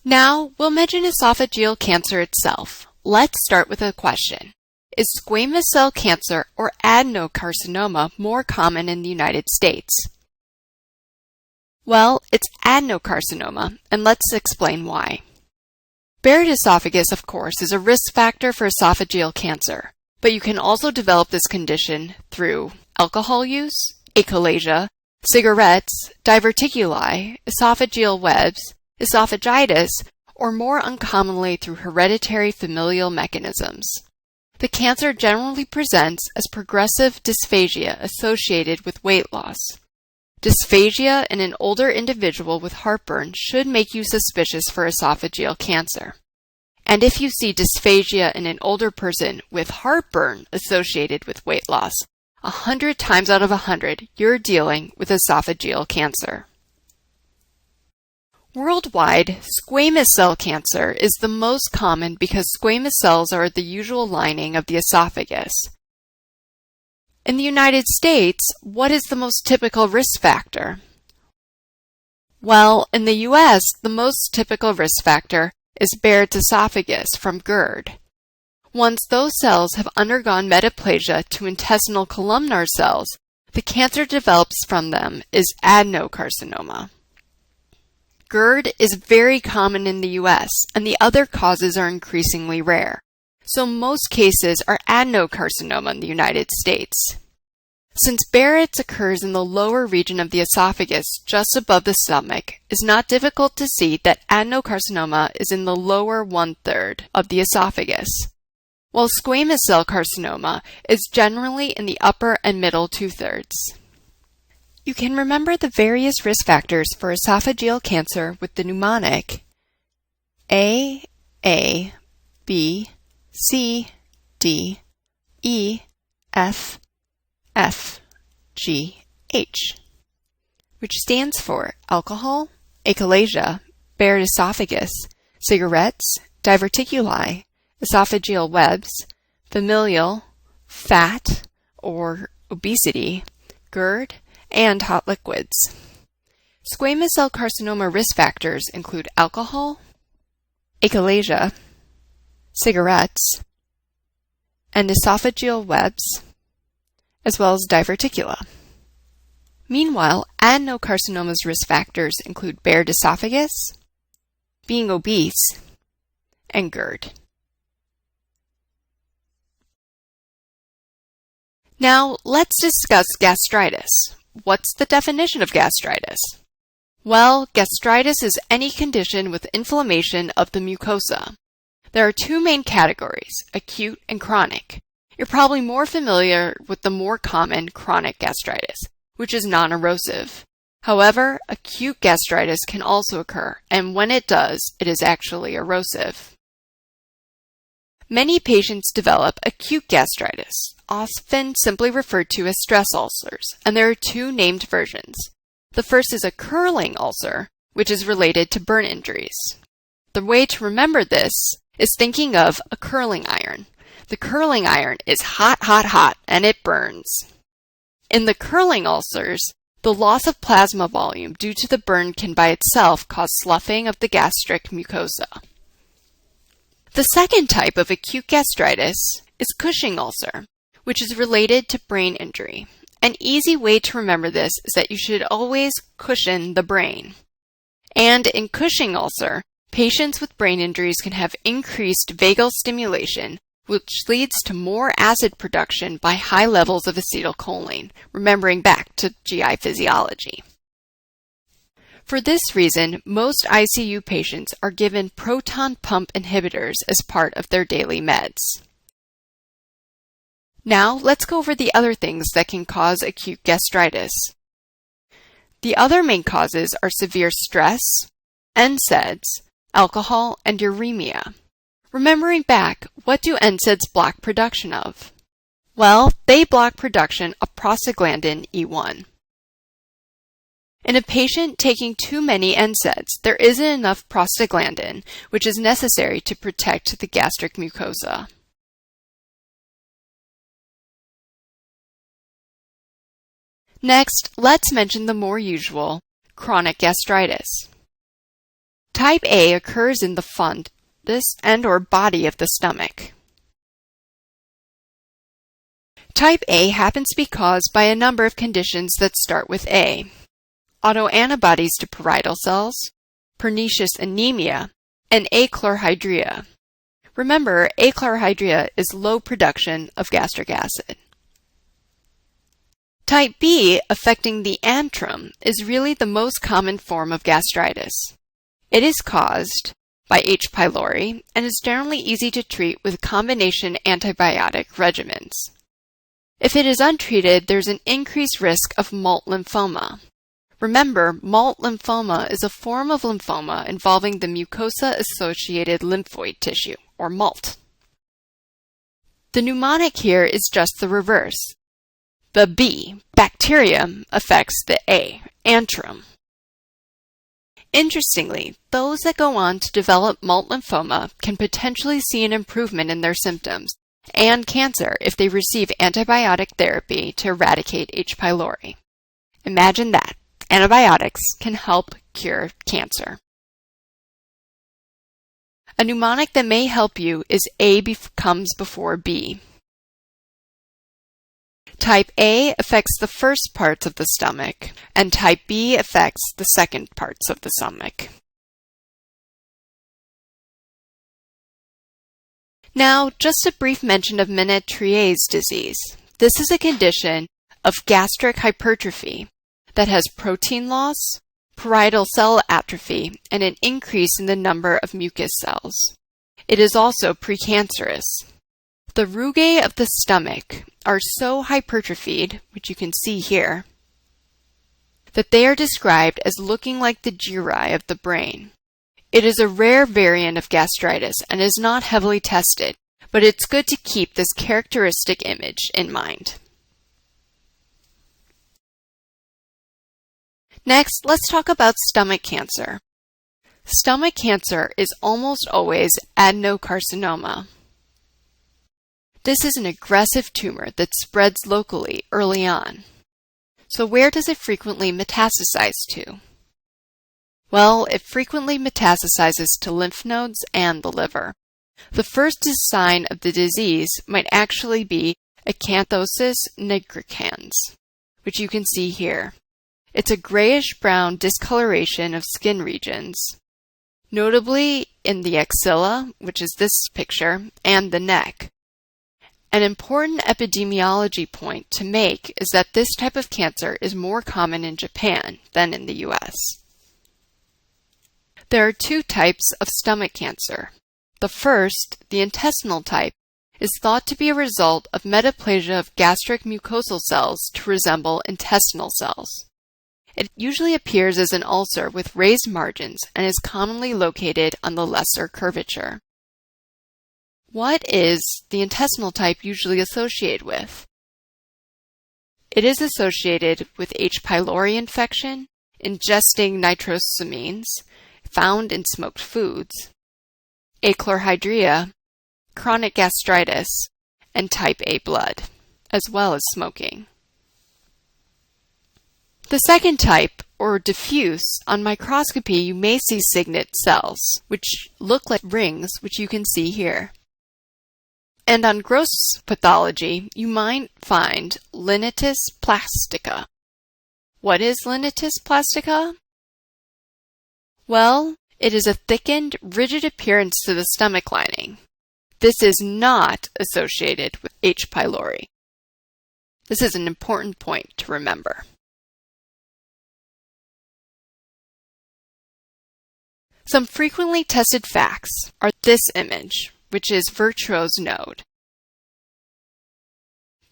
Now, we'll mention esophageal cancer itself. Let's start with a question. Is squamous cell cancer or adenocarcinoma more common in the United States? Well, it's adenocarcinoma, and let's explain why. Barrett esophagus, of course, is a risk factor for esophageal cancer, but you can also develop this condition through alcohol use, achalasia, cigarettes, diverticuli, esophageal webs, esophagitis, or more uncommonly through hereditary familial mechanisms. The cancer generally presents as progressive dysphagia associated with weight loss. Dysphagia in an older individual with heartburn should make you suspicious for esophageal cancer. And if you see dysphagia in an older person with heartburn associated with weight loss, 100 times out of 100, you're dealing with esophageal cancer. Worldwide, squamous cell cancer is the most common because squamous cells are the usual lining of the esophagus. In the United States, what is the most typical risk factor? Well, in the U.S., the most typical risk factor is Barrett's esophagus from GERD. Once those cells have undergone metaplasia to intestinal columnar cells, the cancer develops from them is adenocarcinoma. GERD is very common in the U.S., and the other causes are increasingly rare. So most cases are adenocarcinoma in the United States. Since Barrett's occurs in the lower region of the esophagus just above the stomach, it's not difficult to see that adenocarcinoma is in the lower 1/3 of the esophagus, while squamous cell carcinoma is generally in the upper and middle 2/3. You can remember the various risk factors for esophageal cancer with the mnemonic A, B, C, D, E, F, F, G, H, which stands for alcohol, achalasia, Barrett esophagus, cigarettes, diverticuli, esophageal webs, familial, fat or obesity, GERD, and hot liquids. Squamous cell carcinoma risk factors include alcohol, achalasia, cigarettes, and esophageal webs, as well as diverticula. Meanwhile, adenocarcinoma's risk factors include Barrett esophagus, being obese, and GERD. Now, let's discuss gastritis. What's the definition of gastritis? Well, gastritis is any condition with inflammation of the mucosa. There are two main categories, acute and chronic. You're probably more familiar with the more common chronic gastritis, which is non-erosive. However, acute gastritis can also occur, and when it does, it is actually erosive. Many patients develop acute gastritis, often simply referred to as stress ulcers, and there are two named versions. The first is a curling ulcer, which is related to burn injuries. The way to remember this is thinking of a curling iron. The curling iron is hot, hot, hot, and it burns. In the curling ulcers, the loss of plasma volume due to the burn can by itself cause sloughing of the gastric mucosa. The second type of acute gastritis is Cushing ulcer, which is related to brain injury. An easy way to remember this is that you should always cushion the brain. And in Cushing ulcer, patients with brain injuries can have increased vagal stimulation, which leads to more acid production by high levels of acetylcholine, remembering back to GI physiology. For this reason, most ICU patients are given proton pump inhibitors as part of their daily meds. Now, let's go over the other things that can cause acute gastritis. The other main causes are severe stress, NSAIDs, alcohol, and uremia. Remembering back, what do NSAIDs block production of? Well, they block production of prostaglandin E1. In a patient taking too many NSAIDs, there isn't enough prostaglandin, which is necessary to protect the gastric mucosa. Next, let's mention the more usual chronic gastritis. Type A occurs in the fundus and/or body of the stomach. Type A happens to be caused by a number of conditions that start with A: autoantibodies to parietal cells, pernicious anemia, and achlorhydria. Remember, achlorhydria is low production of gastric acid. Type B, affecting the antrum, is really the most common form of gastritis. It is caused by H. pylori and is generally easy to treat with combination antibiotic regimens. If it is untreated, there's an increased risk of malt lymphoma. Remember, malt lymphoma is a form of lymphoma involving the mucosa-associated lymphoid tissue, or MALT. The mnemonic here is just the reverse. The B, bacterium, affects the A, antrum. Interestingly, those that go on to develop malt lymphoma can potentially see an improvement in their symptoms and cancer if they receive antibiotic therapy to eradicate H. pylori. Imagine that. Antibiotics can help cure cancer. A mnemonic that may help you is A comes before B. Type A affects the first parts of the stomach, and type B affects the second parts of the stomach. Now, just a brief mention of Menentrier's disease. This is a condition of gastric hypertrophy that has protein loss, parietal cell atrophy, and an increase in the number of mucus cells. It is also precancerous. The rugae of the stomach are so hypertrophied, which you can see here, that they are described as looking like the gyri of the brain. It is a rare variant of gastritis and is not heavily tested, but it's good to keep this characteristic image in mind. Next, let's talk about stomach cancer. Stomach cancer is almost always adenocarcinoma. This is an aggressive tumor that spreads locally early on. So where does it frequently metastasize to? Well, it frequently metastasizes to lymph nodes and the liver. The first sign of the disease might actually be acanthosis nigricans, which you can see here. It's a grayish-brown discoloration of skin regions, notably in the axilla, which is this picture, and the neck. An important epidemiology point to make is that this type of cancer is more common in Japan than in the US. There are two types of stomach cancer. The first, the intestinal type, is thought to be a result of metaplasia of gastric mucosal cells to resemble intestinal cells. It usually appears as an ulcer with raised margins and is commonly located on the lesser curvature. What is the intestinal type usually associated with? It is associated with H. pylori infection, ingesting nitrosamines found in smoked foods, achlorhydria, chronic gastritis, and type A blood, as well as smoking. The second type, or diffuse, on microscopy you may see signet cells, which look like rings, which you can see here. And on gross pathology, you might find linitis plastica. What is linitis plastica? Well, it is a thickened, rigid appearance to the stomach lining. This is not associated with H. pylori. This is an important point to remember. Some frequently tested facts are this image, which is Virchow's node.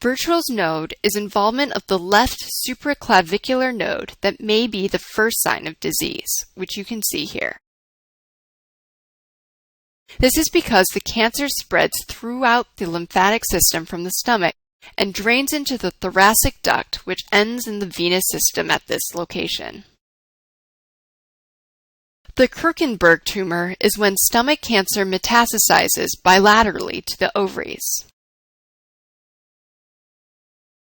Virchow's node is involvement of the left supraclavicular node that may be the first sign of disease, which you can see here. This is because the cancer spreads throughout the lymphatic system from the stomach and drains into the thoracic duct, which ends in the venous system at this location. The Krukenberg tumor is when stomach cancer metastasizes bilaterally to the ovaries.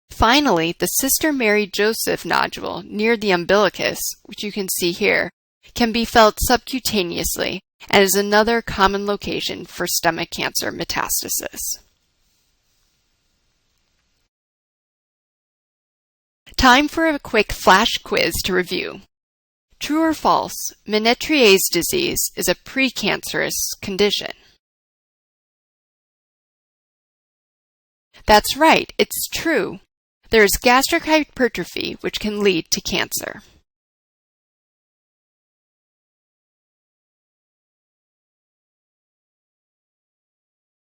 Finally, the Sister Mary Joseph nodule near the umbilicus, which you can see here, can be felt subcutaneously and is another common location for stomach cancer metastasis. Time for a quick flash quiz to review. True or false, Menentrier's disease is a precancerous condition? That's right, it's true. There is gastric hypertrophy which can lead to cancer.